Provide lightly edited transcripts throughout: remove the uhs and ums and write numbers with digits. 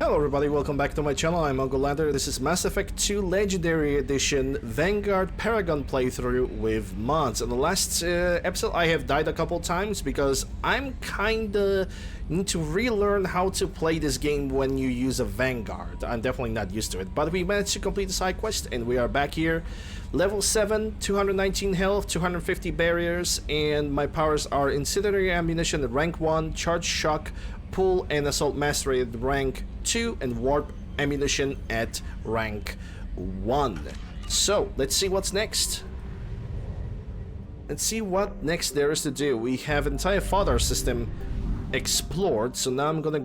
Hello everybody, welcome back to my channel. I'm Uncle Lander. This is Mass Effect 2 Legendary Edition Vanguard Paragon playthrough with mods. In the last episode I have died a couple times because I'm kinda need to relearn how to play this game when you use a Vanguard. I'm definitely not used to it, but we managed to complete the side quest and we are back here. Level 7, 219 health, 250 barriers, and my powers are Incendiary Ammunition at rank 1, Charge Shock, Pull and Assault Mastery at rank 2, and Warp Ammunition at rank 1. So, let's see what's next. Let's see what next there is to do. We have entire fodder system explored, so now I'm gonna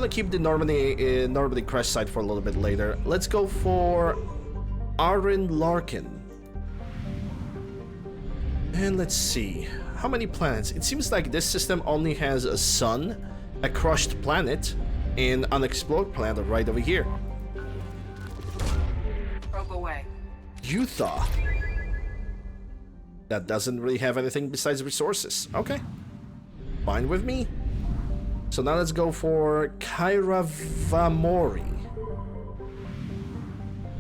keep the Normandy crash site for a little bit later. Let's go for Arin Larkin. And let's see. How many planets? It seems like this system only has a sun, a crushed planet, and unexplored planet right over here. Probe away. Utah. That doesn't really have anything besides resources. Okay. Fine with me. So now let's go for Kairavamori.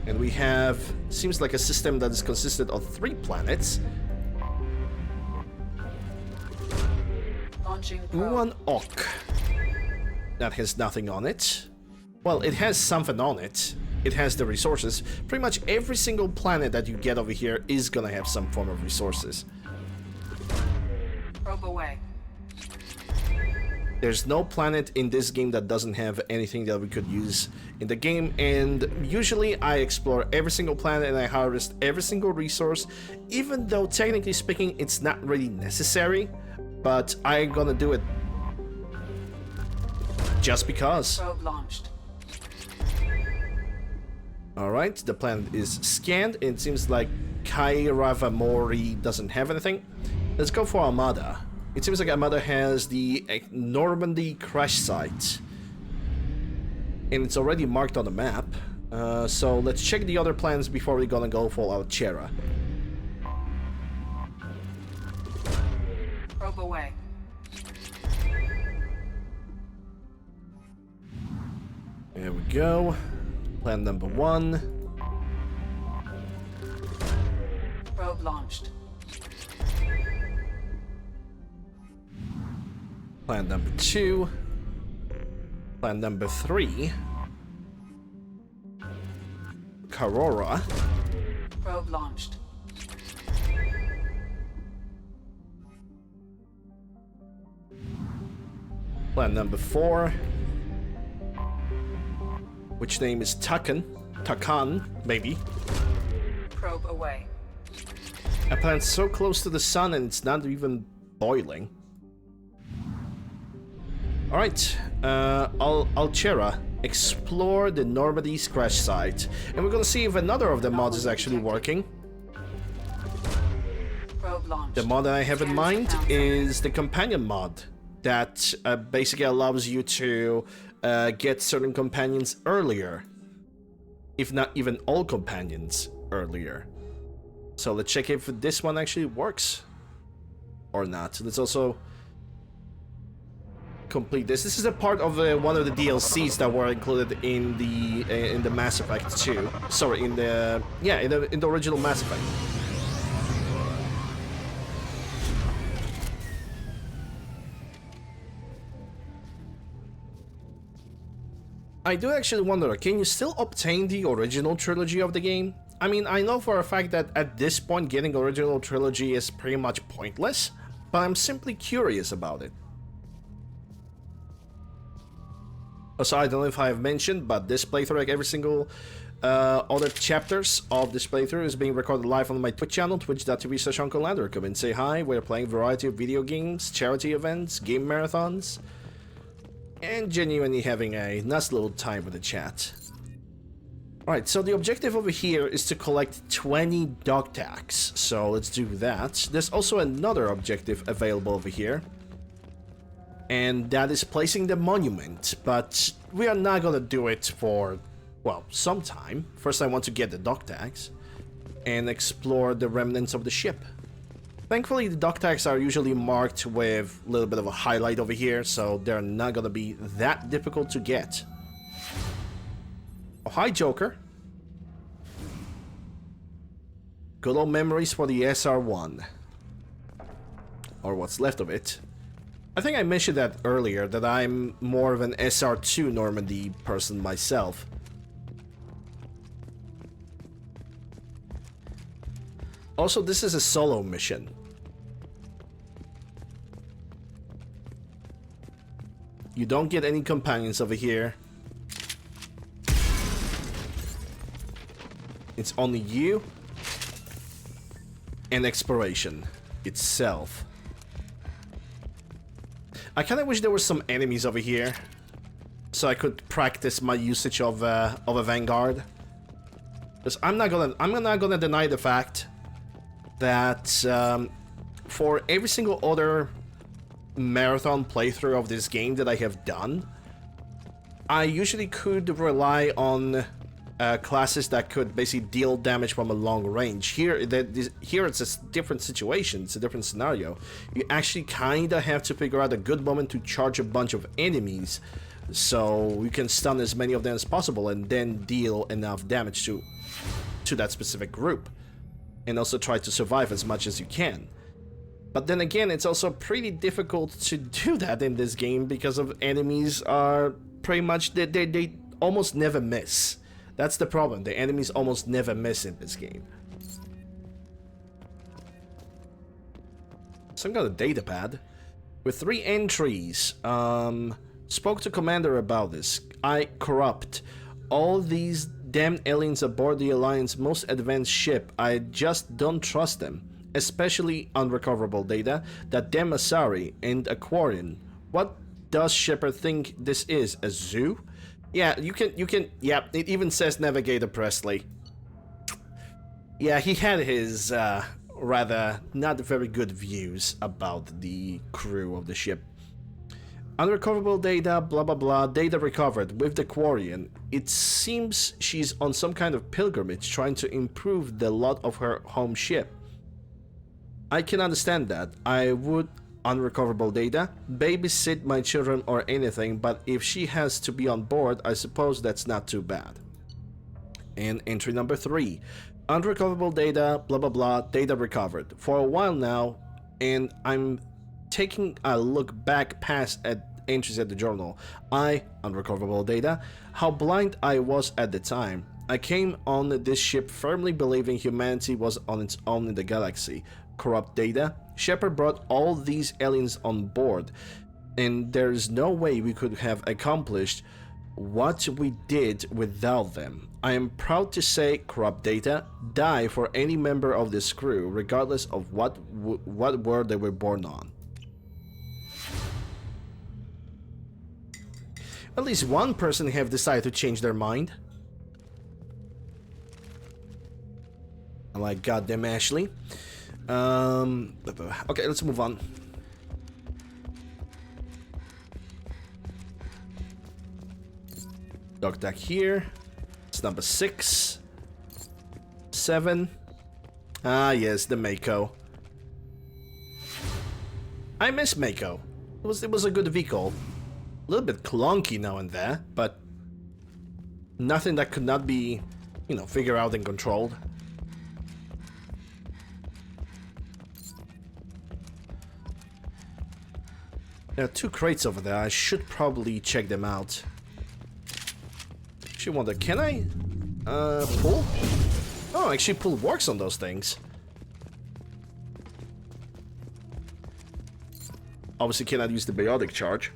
And we have, seems like a system that is consisted of 3 planets. One Ok. That has nothing on it. Well, it has something on it. It has the resources. Pretty much every single planet that you get over here is gonna have some form of resources. Probe away. There's no planet in this game that doesn't have anything that we could use in the game, and usually I explore every single planet and I harvest every single resource, even though technically speaking it's not really necessary, but I'm gonna do it just because. Probe launched. Alright, the planet is scanned and it seems like Kairavamori doesn't have anything. Let's go for Armada. It seems like Armada has the Normandy crash site, and it's already marked on the map. So let's check the other plans before we're gonna go for Alchera. Probe away. There we go. Plan number 1. Probe launched. Plan number 2. Plan number 3. Karora. Probe launched. Plan number 4. Which name is Takan, maybe. Probe away. A planet so close to the sun and it's not even boiling. Alright, Alchera, explore the Normandy crash site. And we're gonna see if another of the mods is actually working. Probe launched. The mod that I have in mind is the companion mod that basically allows you to get certain companions earlier, if not even all companions earlier. So let's check if this one actually works or not. Let's also complete this. This is a part of one of the DLCs that were included in the Mass Effect 2. Sorry, in the original Mass Effect. I do actually wonder, can you still obtain the original trilogy of the game? I mean, I know for a fact that at this point getting original trilogy is pretty much pointless, but I'm simply curious about it. Also, I don't know if I have mentioned, but this playthrough, like every single other chapters of this playthrough, is being recorded live on my Twitch channel, twitch.tv/UncleLander. Come and say hi. We're playing a variety of video games, charity events, game marathons, and genuinely having a nice little time with the chat. Alright, so the objective over here is to collect 20 dog tags, so let's do that. There's also another objective available over here, and that is placing the monument, but we are not gonna do it for, well, some time. First I want to get the dog tags and explore the remnants of the ship. Thankfully, the dog tags are usually marked with a little bit of a highlight over here, so they're not gonna be that difficult to get. Oh, hi, Joker. Good old memories for the SR1. Or what's left of it. I think I mentioned that earlier, that I'm more of an SR2 Normandy person myself. Also, this is a solo mission. You don't get any companions over here. It's only you and exploration itself. I kind of wish there were some enemies over here, so I could practice my usage of a Vanguard. Because I'm not gonna deny the fact that for every single other marathon playthrough of this game that I have done, I usually could rely on classes that could basically deal damage from a long range. Here it's a different situation, it's a different scenario. You actually kind of have to figure out a good moment to charge a bunch of enemies so you can stun as many of them as possible and then deal enough damage to that specific group, and also try to survive as much as you can. But then again, it's also pretty difficult to do that in this game because of enemies are pretty much, they almost never miss. That's the problem, the enemies almost never miss in this game. Some kind of data pad with 3 entries. Spoke to Commander about this. I corrupt all these damn aliens aboard the Alliance most advanced ship. I just don't trust them. Especially unrecoverable data, that damn Asari and Aquarian. What does Shepard think this is, a zoo? Yeah, you can, yeah, it even says Navigator Presley. Yeah, he had his, rather not very good views about the crew of the ship. Unrecoverable data, blah blah blah, data recovered with the Quarian. It seems she's on some kind of pilgrimage trying to improve the lot of her home ship. I can understand that. I would, unrecoverable data, babysit my children or anything, but if she has to be on board, I suppose that's not too bad. And entry number 3. Unrecoverable data, blah blah blah, data recovered. For a while now, and I'm taking a look back past at entries at the journal. Unrecoverable data, how blind I was at the time. I came on this ship firmly believing humanity was on its own in the galaxy. Corrupt data, Shepard brought all these aliens on board, and there's no way we could have accomplished what we did without them. I am proud to say, corrupt data, die for any member of this crew, regardless of what world they were born on. At least one person have decided to change their mind. I'm like, goddamn Ashley. Okay, let's move on. Dog tag here. It's number 6. 7. Ah, yes, the Mako. I miss Mako. It was a good vehicle. A little bit clunky now and there, but nothing that could not be, you know, figured out and controlled. There are 2 crates over there. I should probably check them out. Actually wonder, can I pull? Oh, actually pull works on those things. Obviously cannot use the biotic charge.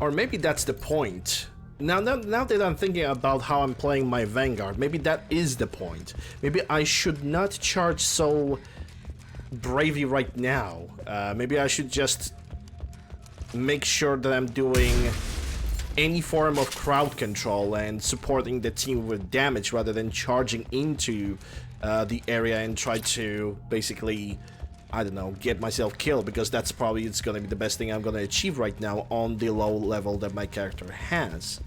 Or maybe that's the point. Now that I'm thinking about how I'm playing my Vanguard, maybe that is the point. Maybe I should not charge so bravely right now. Maybe I should just make sure that I'm doing any form of crowd control and supporting the team with damage rather than charging into the area and try to basically I don't know, get myself killed, because that's probably it's gonna be the best thing I'm gonna achieve right now on the low level that my character has.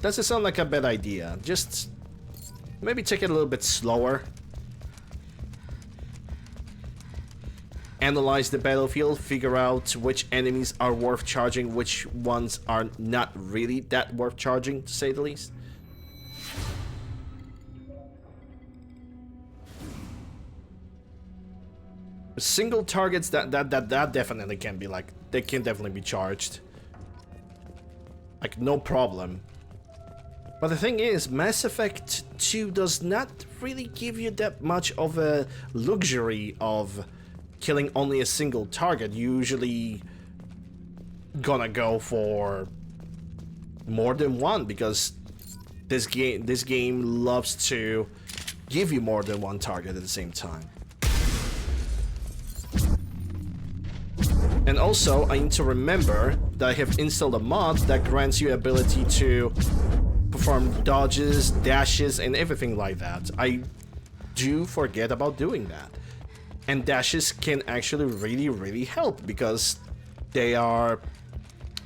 Does it sound like a bad idea? Just maybe take it a little bit slower. Analyze the battlefield, figure out which enemies are worth charging, which ones are not really that worth charging, to say the least. Single targets, that definitely can be like, they can definitely be charged. Like, no problem. But the thing is, Mass Effect 2 does not really give you that much of a luxury of killing only a single target. You usually gonna go for more than one, because this game loves to give you more than one target at the same time. And also, I need to remember that I have installed a mod that grants you ability to perform dodges, dashes, and everything like that. I do forget about doing that. And dashes can actually really help, because they are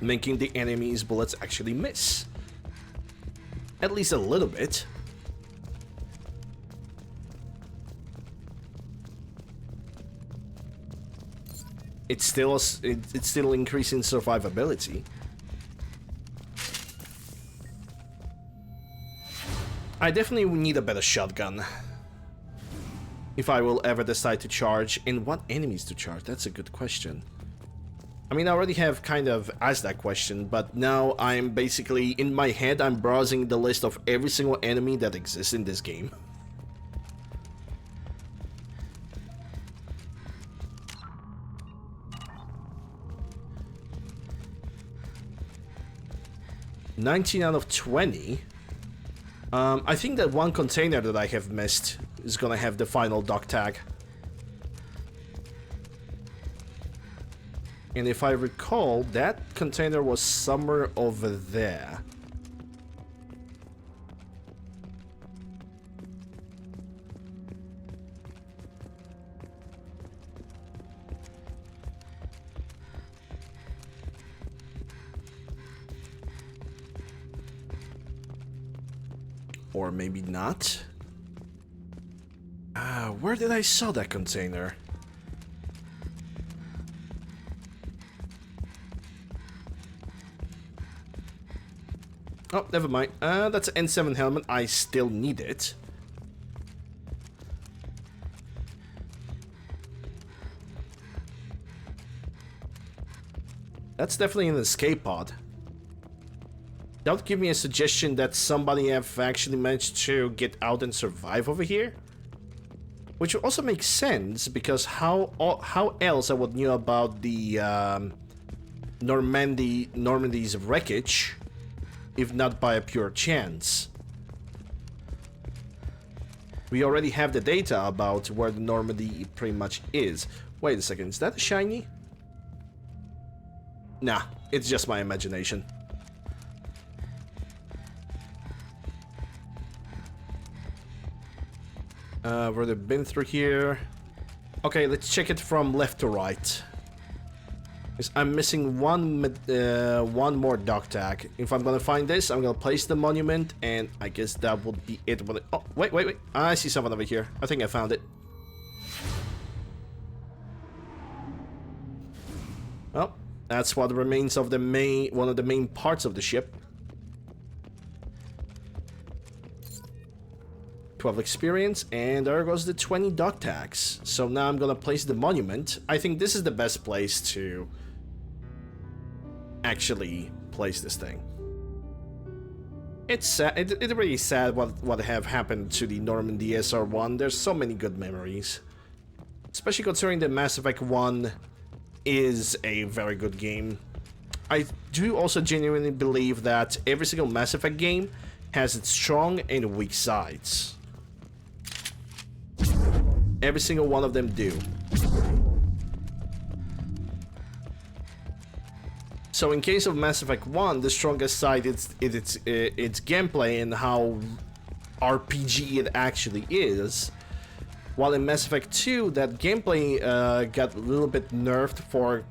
making the enemy's bullets actually miss. At least a little bit. It's still increasing survivability. I definitely need a better shotgun if I will ever decide to charge. And what enemies to charge? That's a good question. I mean, I already have kind of asked that question, but now I'm basically, in my head, I'm browsing the list of every single enemy that exists in this game. $19 out of 20. I think that one container that I have missed is gonna have the final dock tag. And if I recall, that container was somewhere over there. Or maybe not. Where did I saw that container? Oh, never mind. That's an N7 helmet. I still need it. That's definitely an escape pod. That would give me a suggestion that somebody have actually managed to get out and survive over here. Which also makes sense, because how else I would know about the Normandy's wreckage, if not by a pure chance. We already have the data about where the Normandy pretty much is. Wait a second, is that a shiny? Nah, it's just my imagination. We've already been through here. Okay, let's check it from left to right. Because I'm missing one more dock tag. If I'm gonna find this, I'm gonna place the monument, and I guess that would be it. Oh, wait. I see someone over here. I think I found it. Well, that's what remains of the one of the main parts of the ship. 12 experience, and there goes the 20 dock tags. So now I'm gonna place the monument. I think this is the best place to actually place this thing. It's sad. It's really sad what have happened to the Normandy SR1. There's so many good memories, especially considering that Mass Effect 1 is a very good game. I do also genuinely believe that every single Mass Effect game has its strong and weak sides. Every single one of them do. So in case of Mass Effect 1, the strongest side is its gameplay and how RPG it actually is. While in Mass Effect 2, that gameplay got a little bit nerfed for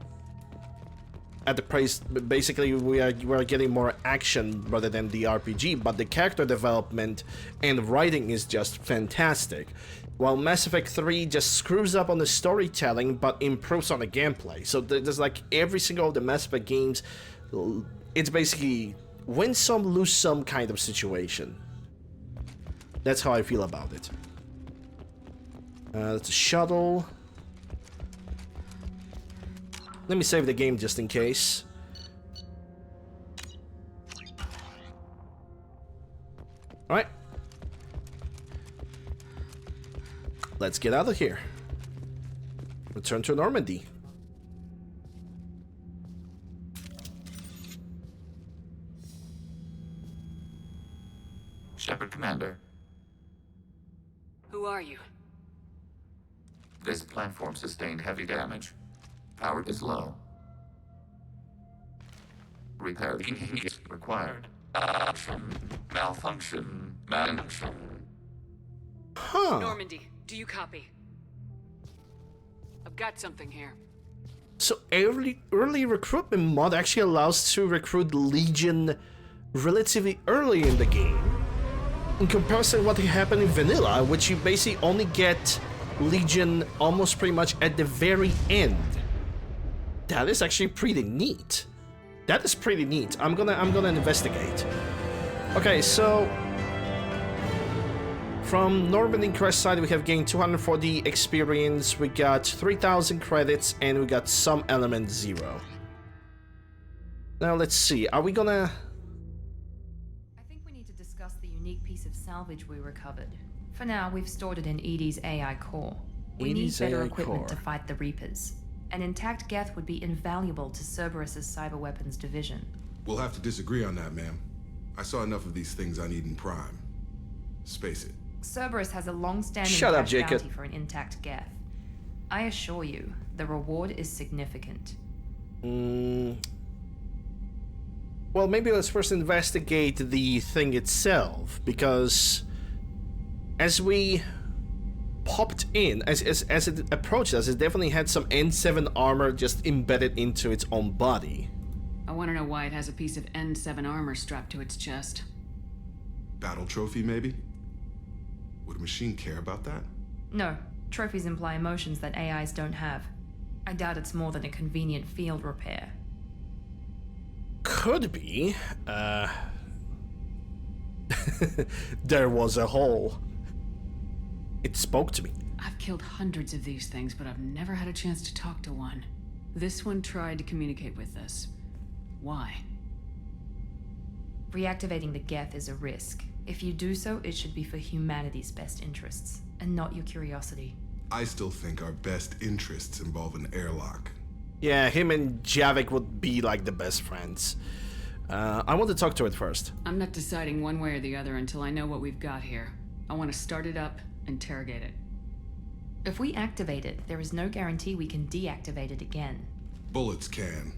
at the price. Basically, we are getting more action rather than the RPG, but the character development and writing is just fantastic. While Mass Effect 3 just screws up on the storytelling, but improves on the gameplay. So there's like every single of the Mass Effect games, it's basically win some, lose some kind of situation. That's how I feel about it. That's a shuttle. Let me save the game just in case. Alright. Let's get out of here. Return to Normandy. Shepard Commander, Who are you? this platform sustained heavy damage. Power is low. Repair is required. Malfunction. Huh. Normandy, do you copy? I've got something here. So early recruitment mod actually allows to recruit Legion relatively early in the game, in comparison to what happened in Vanilla, which you basically only get Legion almost pretty much at the very end. That is actually pretty neat. That is pretty neat. I'm gonna investigate. Okay, so from Normandy Crest side, we have gained 240 experience, we got 3,000 credits, and we got some element 0. Now let's see, are we gonna... I think we need to discuss the unique piece of salvage we recovered. For now, we've stored it in Edie's AI core. We need Edie's better AI equipment core. to fight the Reapers. An intact Geth would be invaluable to Cerberus's cyber weapons division. We'll have to disagree on that, ma'am. I saw enough of these things I need in Prime. Space it. Cerberus has a long-standing Shut up, cash Jacob. bounty for an intact Geth. I assure you, the reward is significant. Well, maybe let's first investigate the thing itself, because as we popped in, as it approached us, it definitely had some N7 armor just embedded into its own body. I want to know why it has a piece of N7 armor strapped to its chest. Battle trophy, maybe? Would a machine care about that? No, trophies imply emotions that AIs don't have. I doubt it's more than a convenient field repair. Could be. There was a hole. It spoke to me. I've killed hundreds of these things, but I've never had a chance to talk to one. This one tried to communicate with us. Why? Reactivating the Geth is a risk. If you do so, it should be for humanity's best interests, and not your curiosity. I still think our best interests involve an airlock. Yeah, him and Javik would be like the best friends. I want to talk to it first. I'm not deciding one way or the other until I know what we've got here. I want to start it up, interrogate it. If we activate it, there is no guarantee we can deactivate it again. Bullets can.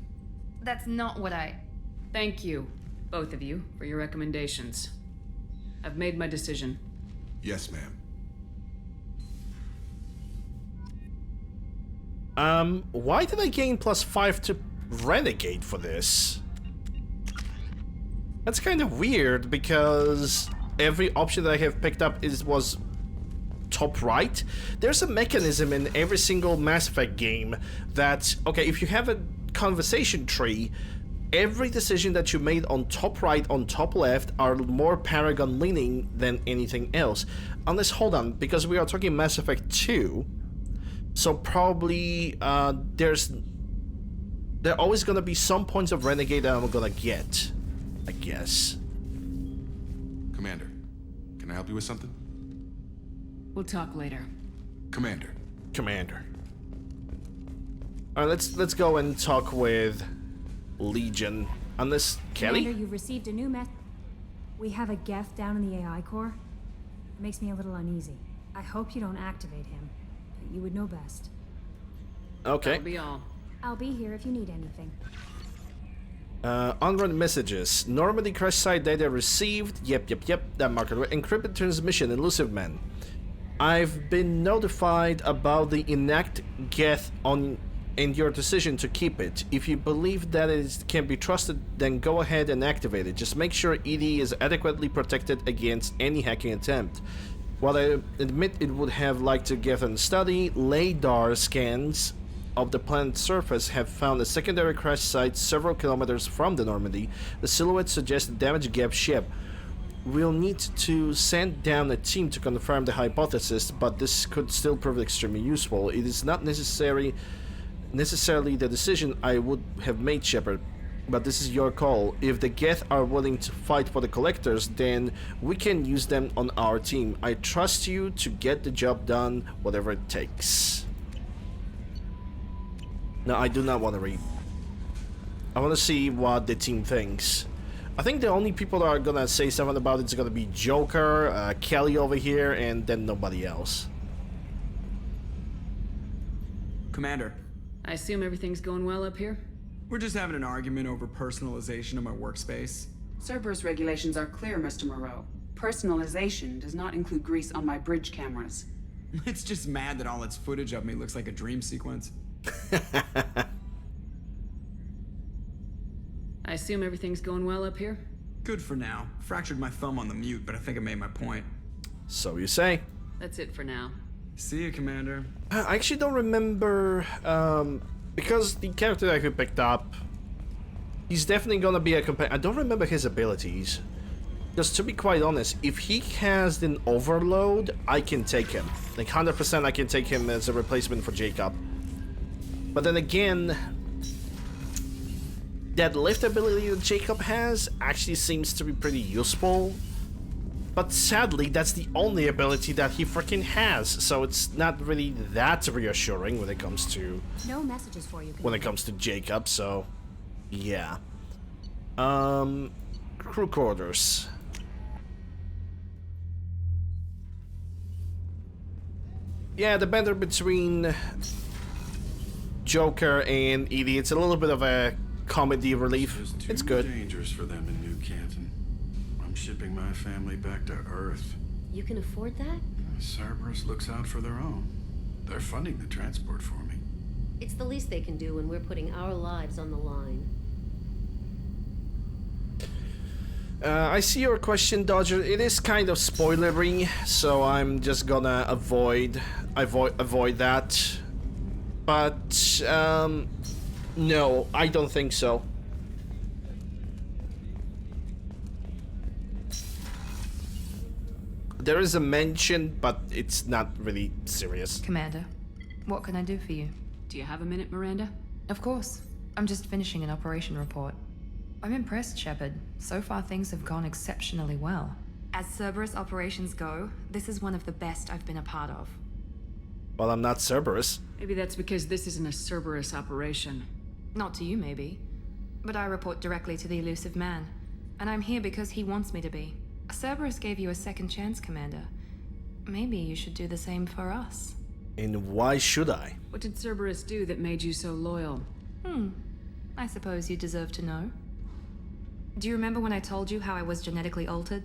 That's not what I... Thank you, both of you, for your recommendations. I've made my decision. Yes, ma'am. Why did I gain +5 to Renegade for this? That's kind of weird, because every option that I have picked up was top right. There's a mechanism in every single Mass Effect game that, okay, if you have a conversation tree, every decision that you made on top right, on top left are more Paragon leaning than anything else. Unless, hold on, because we are talking Mass Effect 2, so probably there are always gonna be some points of Renegade that I'm gonna get, I guess. Commander, can I help you with something? We'll talk later. Commander. Alright, let's go and talk with Legion. Unless Kelly? Commander, you've received a new We have a Geth down in the AI core. It makes me a little uneasy. I hope you don't activate him, but you would know best. Okay. That'll be all. I'll be here if you need anything. Unread messages. Normandy crash site data received. Yep. That marker. Encrypted transmission. Elusive Man. I've been notified about the inact geth on and your decision to keep it. If you believe that it can be trusted, then go ahead and activate it. Just make sure ED is adequately protected against any hacking attempt. While I admit it would have liked to get on study, LiDAR scans of the planet's surface have found a secondary crash site several kilometers from the Normandy. The silhouette suggests a damaged gap ship. We'll need to send down a team to confirm the hypothesis, but this could still prove extremely useful. It is not necessarily the decision I would have made, Shepard, but this is your call. If the Geth are willing to fight for the Collectors, then we can use them on our team. I trust you to get the job done, whatever it takes. No, I do not want to read. I want to see what the team thinks. I think the only people that are gonna say something about it is gonna be Joker, Kelly over here, and then nobody else. Commander, I assume everything's going well up here? we're just having an argument over personalization of my workspace. Cerberus regulations are clear, Mr. Moreau. Personalization does not include grease on my bridge cameras. It's just mad that all its footage of me looks like a dream sequence. I assume everything's going well up here? Good for now. Fractured my thumb on the mute, but I think I made my point. So you say. That's it for now. See you, Commander. I actually don't remember, because the character that I picked up, he's definitely gonna be a companion. I don't remember his abilities. Because to be quite honest, if he has an overload, I can take him. Like 100% I can take him as a replacement for Jacob. But then again, that lift ability that Jacob has actually seems to be pretty useful. But sadly, that's the only ability that he freaking has, so it's not really that reassuring when it comes to No messages for you. when it comes to Jacob. So, yeah. Crew quarters. Yeah, the banter between Joker and Edie, it's a little bit of a comedy relief. It's good. Dangerous for them in New Canton. I'm shipping my family back to Earth. You can afford that? Cerberus looks out for their own. They're funding the transport for me. It's the least they can do when we're putting our lives on the line. I see your question, Dodger. It is kind of spoilery, so I'm just gonna avoid that. But no, I don't think so. There is a mention, but it's not really serious. Commander, what can I do for you? Do you have a minute, Miranda? Of course. I'm just finishing an operation report. I'm impressed, Shepard. So far, things have gone exceptionally well. As Cerberus operations go, this is one of the best I've been a part of. Well, I'm not Cerberus. Maybe that's because this isn't a Cerberus operation. Not to you, maybe. But I report directly to the Elusive Man. And I'm here because he wants me to be. Cerberus gave you a second chance, Commander. Maybe you should do the same for us. And why should I? What did Cerberus do that made you so loyal? I suppose you deserve to know. Do you remember when I told you how I was genetically altered?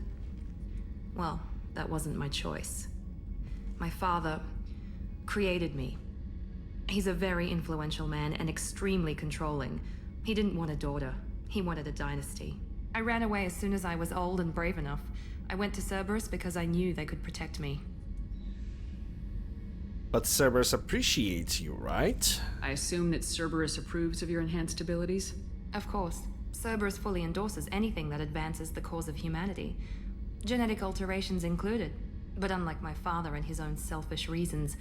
Well, that wasn't my choice. My father created me. He's a very influential man and extremely controlling. He didn't want a daughter. He wanted a dynasty. I ran away as soon as I was old and brave enough. I went to Cerberus because I knew they could protect me. But Cerberus appreciates you, right? I assume that Cerberus approves of your enhanced abilities? Of course. Cerberus fully endorses anything that advances the cause of humanity. Genetic alterations included. But unlike my father and his own selfish reasons,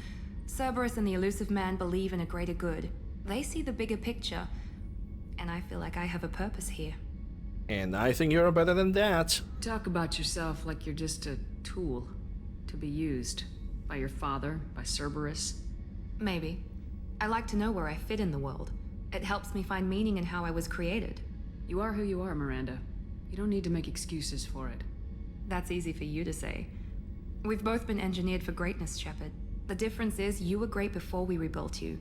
Cerberus and the Elusive Man believe in a greater good. They see the bigger picture, and I feel like I have a purpose here. And I think you're better than that. Talk about yourself like you're just a tool to be used by your father, by Cerberus. Maybe. I like to know where I fit in the world. It helps me find meaning in how I was created. You are who you are, Miranda. You don't need to make excuses for it. That's easy for you to say. We've both been engineered for greatness, Shepard. The difference is you were great before we rebuilt you.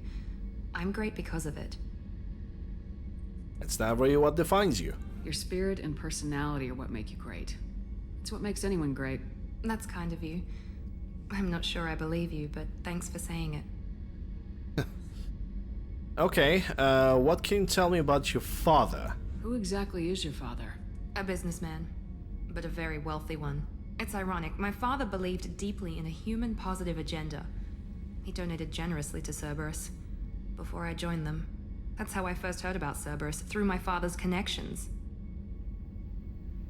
I'm great because of it. It's not really what defines you. Your spirit and personality are what make you great. It's what makes anyone great. That's kind of you. I'm not sure I believe you, but thanks for saying it. Okay, what can you tell me about your father? Who exactly is your father? A businessman, but a very wealthy one. It's ironic. My father believed deeply in a human-positive agenda. He donated generously to Cerberus before I joined them. That's how I first heard about Cerberus, through my father's connections.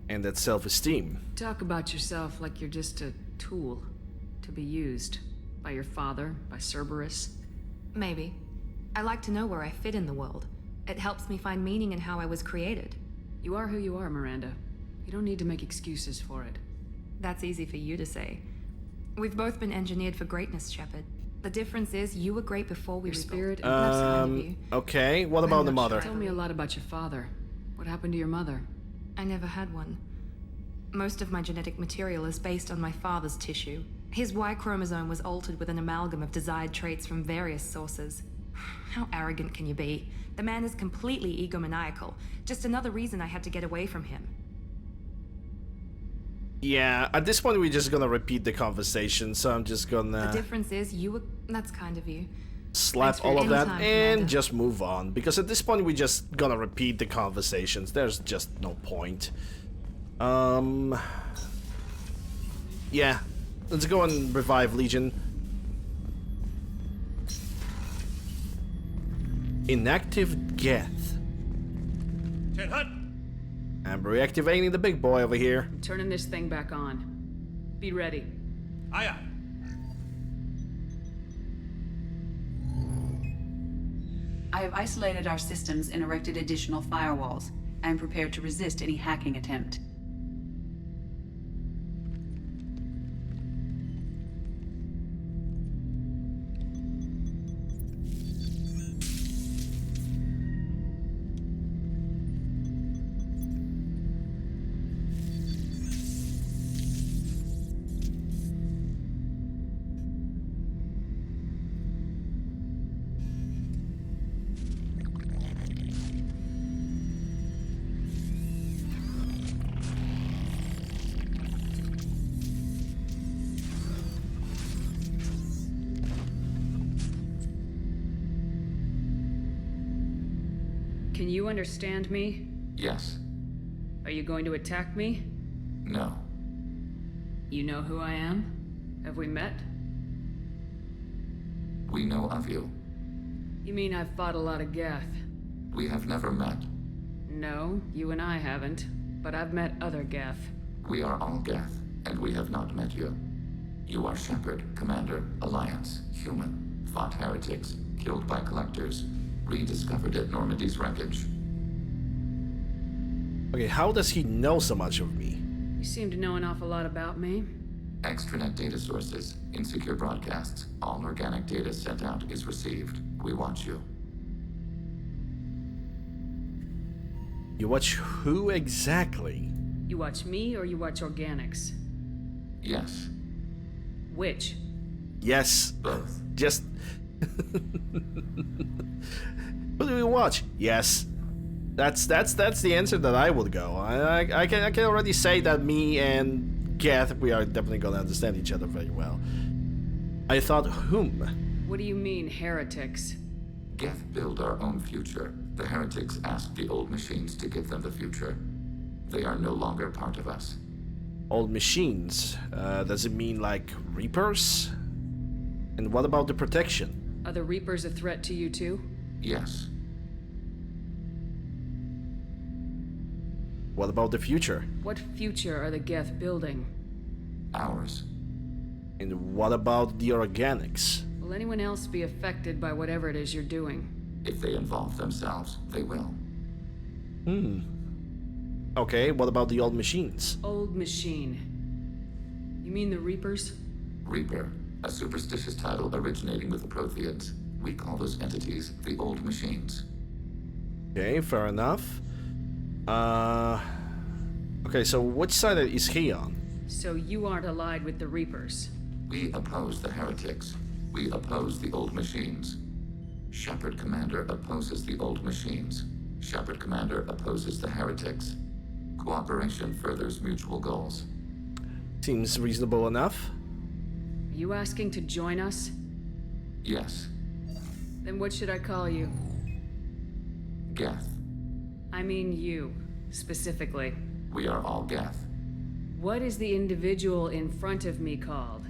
And that self-esteem. Talk about yourself like you're just a tool to be used by your father, by Cerberus. Maybe. I like to know where I fit in the world. It helps me find meaning in how I was created. You are who you are, Miranda. You don't need to make excuses for it. That's easy for you to say. We've both been engineered for greatness, Shepard. The difference is you were great before we Your rebuilt. spirit and That's kind of you. Okay, what about the not mother? sure. Tell me a lot about your father. What happened to your mother? I never had one. Most of my genetic material is based on my father's tissue. His Y chromosome was altered with an amalgam of desired traits from various sources. How arrogant can you be? The man is completely egomaniacal. Just another reason I had to get away from him. Yeah, at this point we're just gonna repeat the conversation, so I'm just The gonna difference is you were... That's kind of you. slap Thanks for all your of that time, and Commander. just move on. Because at this point we're just gonna repeat the conversations. There's just no point. Yeah, let's go and revive Legion. Inactive Geth. I'm reactivating the big boy over here. I'm turning this thing back on. Be ready. Aye, aye. I have isolated our systems and erected additional firewalls. I am prepared to resist any hacking attempt. Can you understand me? Yes. Are you going to attack me? No. You know who I am? Have we met? We know of you. You mean I've fought a lot of Geth? We have never met. No, you and I haven't. But I've met other Geth. We are all Geth, and we have not met you. You are Shepard, Commander, Alliance, human, fought heretics, killed by collectors, rediscovered at Normandy's wreckage. Okay, how does he know so much of me? You seem to know an awful lot about me. Extranet data sources, insecure broadcasts, all organic data sent out is received. We watch you. You watch who exactly? You watch me or you watch organics? Yes, Which? Yes. both. Just... What do we watch? Yes. That's the answer that I would go. I can already say that me and Geth, we are definitely gonna understand each other very well. I thought whom? What do you mean, heretics? Geth build our own future. The heretics asked the old machines to give them the future. They are no longer part of us. Old machines. Does it mean like Reapers? And what about the protection? Are the Reapers a threat to you too? Yes, What about the future? What future are the Geth building? ours. And what about the organics? Will anyone else be affected by whatever it is you're doing? If they involve themselves, they will. Okay, what about the old machines? Old machine. You mean the Reapers? Reaper, a superstitious title originating with the Protheans. We call those entities the old machines. Okay, fair enough. Okay, so which side is he on? So you aren't allied with the Reapers? We oppose the heretics. We oppose the old machines. Shepard Commander opposes the old machines. Shepard Commander opposes the heretics. Cooperation furthers mutual goals. Seems reasonable enough. Are you asking to join us? Yes, Then what should I call you? Geth. I mean you, specifically. We are all Geth. What is the individual in front of me called?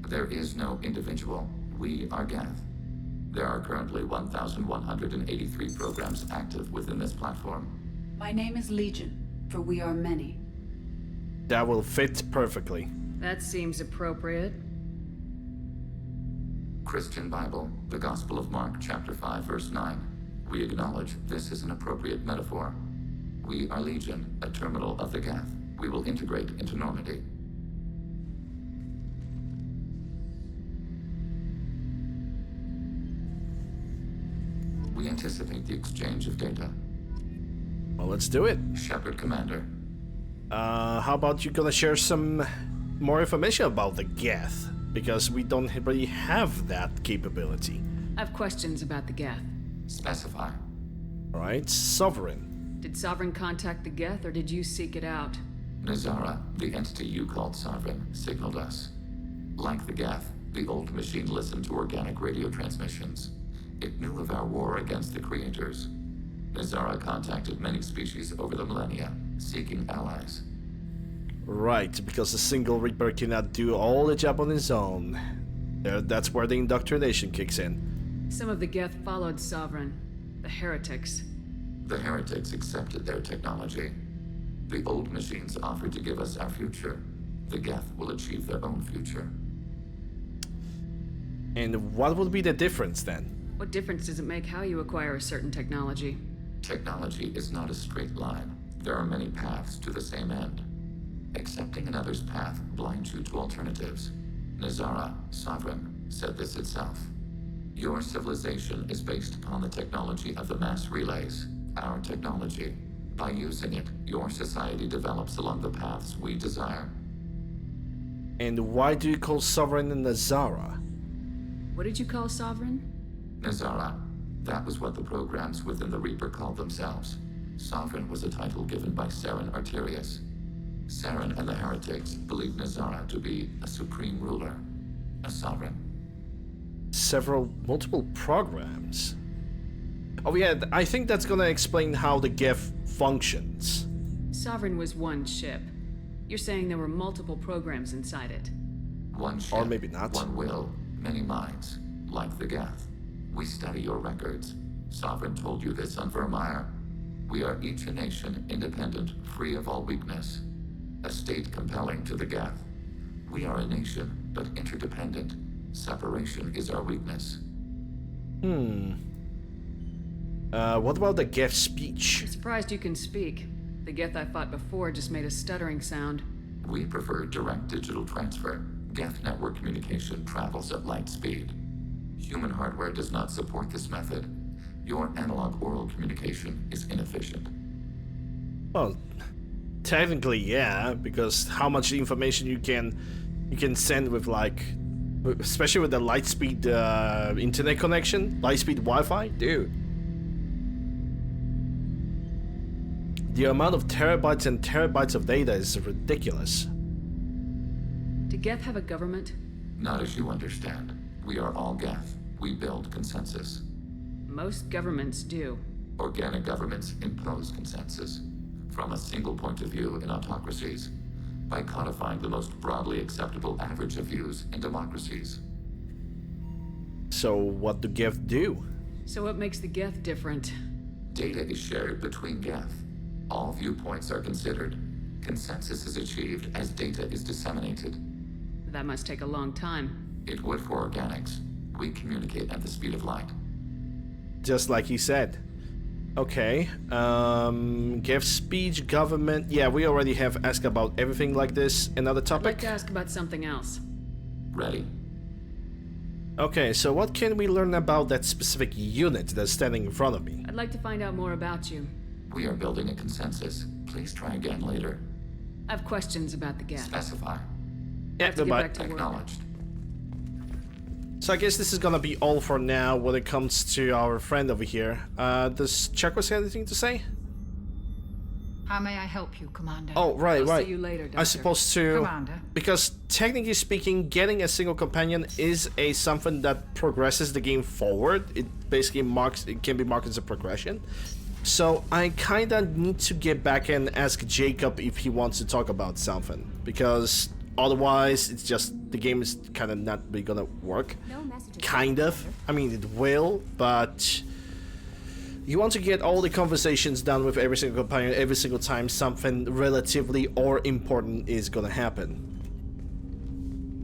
There is no individual. We are Geth. There are currently 1,183 programs active within this platform. My name is Legion, for we are many. That will fit perfectly. That seems appropriate. Christian Bible, the Gospel of Mark, chapter 5, verse 9. We acknowledge this is an appropriate metaphor. We are Legion, a terminal of the Geth. We will integrate into Normandy. We anticipate the exchange of data. Well, let's do it. Shepard Commander. How about you gonna share some more information about the Geth? Because we don't really have that capability. I have questions about the Geth. Specify. Alright, Sovereign. Did Sovereign contact the Geth, or did you seek it out? Nazara, the entity you called Sovereign, signaled us. Like the Geth, the old machine listened to organic radio transmissions. It knew of our war against the creators. Nazara contacted many species over the millennia, seeking allies. Right, because a single Reaper cannot do all the job on his own. That's where the indoctrination kicks in. Some of the Geth followed Sovereign. The heretics. The heretics accepted their technology. The old machines offered to give us our future. The Geth will achieve their own future. And what would be the difference then? What difference does it make how you acquire a certain technology? Technology is not a straight line. There are many paths to the same end. Accepting another's path blinds you to alternatives. Nazara, Sovereign, said this itself. Your civilization is based upon the technology of the mass relays, our technology. By using it, your society develops along the paths we desire. And why do you call Sovereign Nazara? What did you call Sovereign? Nazara. That was what the programs within the Reaper called themselves. Sovereign was a title given by Saren Arterius. Saren and the heretics believed Nazara to be a supreme ruler, a sovereign. Multiple programs. Oh yeah, I think that's gonna explain how the Geth functions. Sovereign was one ship. You're saying there were multiple programs inside it. One ship, Or maybe not. one will, many minds, like the Geth. We study your records. Sovereign told you this on Vermeer. We are each a nation, independent, free of all weakness. A state compelling to the Geth. We are a nation, but interdependent. Separation is our weakness. What about the Geth speech? I'm surprised you can speak. The Geth I fought before just made a stuttering sound. We prefer direct digital transfer. Geth network communication travels at light speed. Human hardware does not support this method. Your analog oral communication is inefficient. Well, technically, yeah, because how much information you can send with especially with the light speed internet connection, light speed Wi-Fi, dude. The amount of terabytes and terabytes of data is ridiculous. Do Geth have a government? Not as you understand. We are all Geth. We build consensus. Most governments do. Organic governments impose consensus from a single point of view in autocracies by codifying the most broadly acceptable average of views in democracies. So what do Geth do? So what makes the Geth different? Data is shared between Geth. All viewpoints are considered. Consensus is achieved as data is disseminated. That must take a long time. It would for organics. We communicate at the speed of light. Just like he said. Okay, Geth speech, government. Yeah, we already have asked about everything like this. Another I'd topic? like to ask about something else. Ready? Okay, so what can we learn about that specific unit that's standing in front of me? I'd like to find out more about you. We are building a consensus. Please try again later. I have questions about the Geth. Specify. I have to get goodbye. back to work. Acknowledged. So I guess this is gonna be all for now when it comes to our friend over here. Does Chakras have anything to say? How may I help you, Commander? Oh, right. See you later, Doctor. I suppose to... Commander. Because technically speaking, getting a single companion is something that progresses the game forward. It basically can be marked as a progression. So I kinda need to get back and ask Jacob if he wants to talk about something. Because otherwise, it's just... the game is kinda not really gonna work. No messages. Kind of. I mean, it will, but... you want to get all the conversations done with every single companion every single time something relatively or important is gonna happen.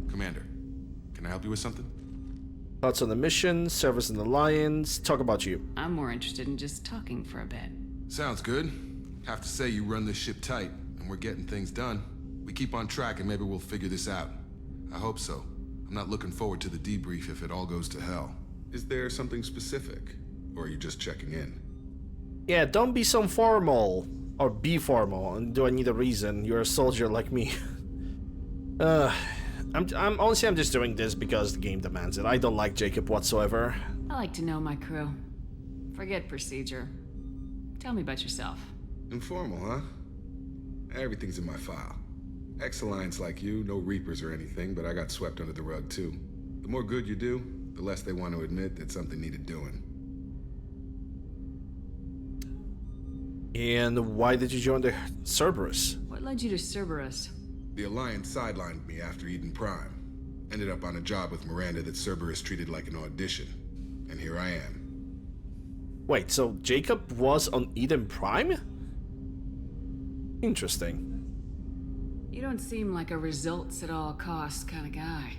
Commander, can I help you with something? Thoughts on the mission, service in the Alliance, talk about you. I'm more interested in just talking for a bit. Sounds good. Have to say you run this ship tight, and we're getting things done. We keep on track and maybe we'll figure this out. I hope so. I'm not looking forward to the debrief if it all goes to hell. Is there something specific? Or are you just checking in? Yeah, don't be so formal. Or be formal. And do I need a reason? You're a soldier like me. I'm honestly, I'm just doing this because the game demands it. I don't like Jacob whatsoever. I like to know my crew. Forget procedure. Tell me about yourself. Informal, huh? Everything's in my file. Ex-Alliance like you, no Reapers or anything, but I got swept under the rug too. The more good you do, the less they want to admit that something needed doing. And why did you join the Cerberus? What led you to Cerberus? The Alliance sidelined me after Eden Prime. Ended up on a job with Miranda that Cerberus treated like an audition. And here I am. Wait, so Jacob was on Eden Prime? Interesting. You don't seem like a results at all costs kind of guy.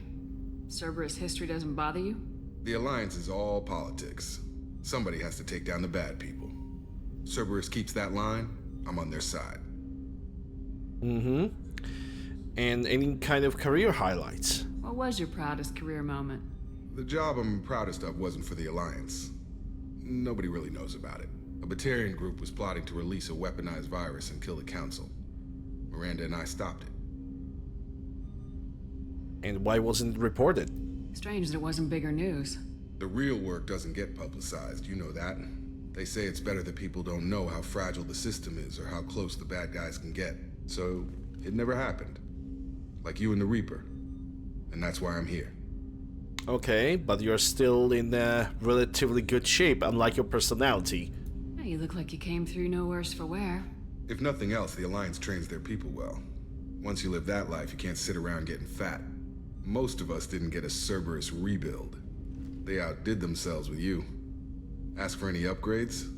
Cerberus history doesn't bother you? The Alliance is all politics. Somebody has to take down the bad people. Cerberus keeps that line, I'm on their side. Mm-hmm. And any kind of career highlights? What was your proudest career moment? The job I'm proudest of wasn't for the Alliance. Nobody really knows about it. A Batarian group was plotting to release a weaponized virus and kill the Council. Miranda and I stopped it. And why wasn't it reported? Strange that it wasn't bigger news. The real work doesn't get publicized, you know that. They say it's better that people don't know how fragile the system is or how close the bad guys can get. So, it never happened. Like you and the Reaper. And that's why I'm here. Okay, but you're still in relatively good shape, unlike your personality. Yeah, you look like you came through no worse for wear. If nothing else, the Alliance trains their people well. Once you live that life, you can't sit around getting fat. Most of us didn't get a Cerberus rebuild. They outdid themselves with you. Ask for any upgrades?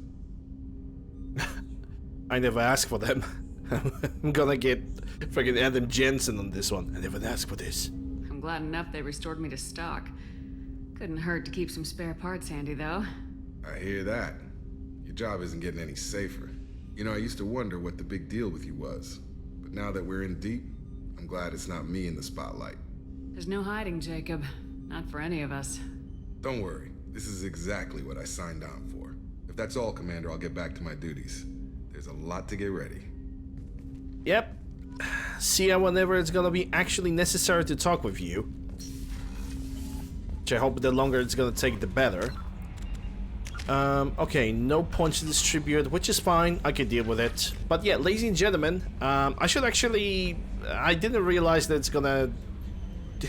I never asked for them. I'm gonna get friggin' Adam Jensen on this one. I never asked for this. I'm glad enough they restored me to stock. Couldn't hurt to keep some spare parts handy, though. I hear that. Your job isn't getting any safer. You know, I used to wonder what the big deal with you was. But now that we're in deep, I'm glad it's not me in the spotlight. There's no hiding, Jacob. Not for any of us. Don't worry. This is exactly what I signed on for. If that's all, Commander, I'll get back to my duties. There's a lot to get ready. Yep. See ya whenever it's gonna be actually necessary to talk with you. Which I hope the longer it's gonna take, the better. Okay, no points to distribute, which is fine. I can deal with it. But yeah, ladies and gentlemen, I should actually... I didn't realize that it's gonna...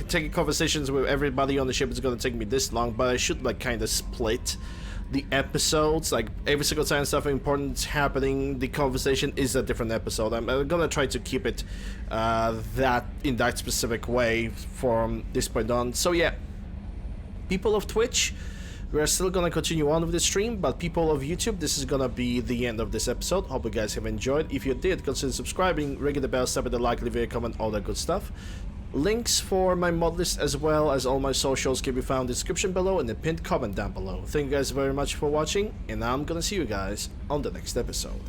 taking conversations with everybody on the ship is gonna take me this long, but I should like kind of split the episodes. Like every single time something important is happening, the conversation is a different episode. I'm gonna try to keep it in that specific way from this point on. So yeah, people of Twitch, we are still gonna continue on with the stream, but people of YouTube, this is gonna be the end of this episode. Hope you guys have enjoyed. If you did, consider subscribing, ring the bell, step with the like, leave a comment, all that good stuff. Links for my mod list as well as all my socials can be found in the description below and the pinned comment down below. Thank you guys very much for watching, and I'm gonna see you guys on the next episode.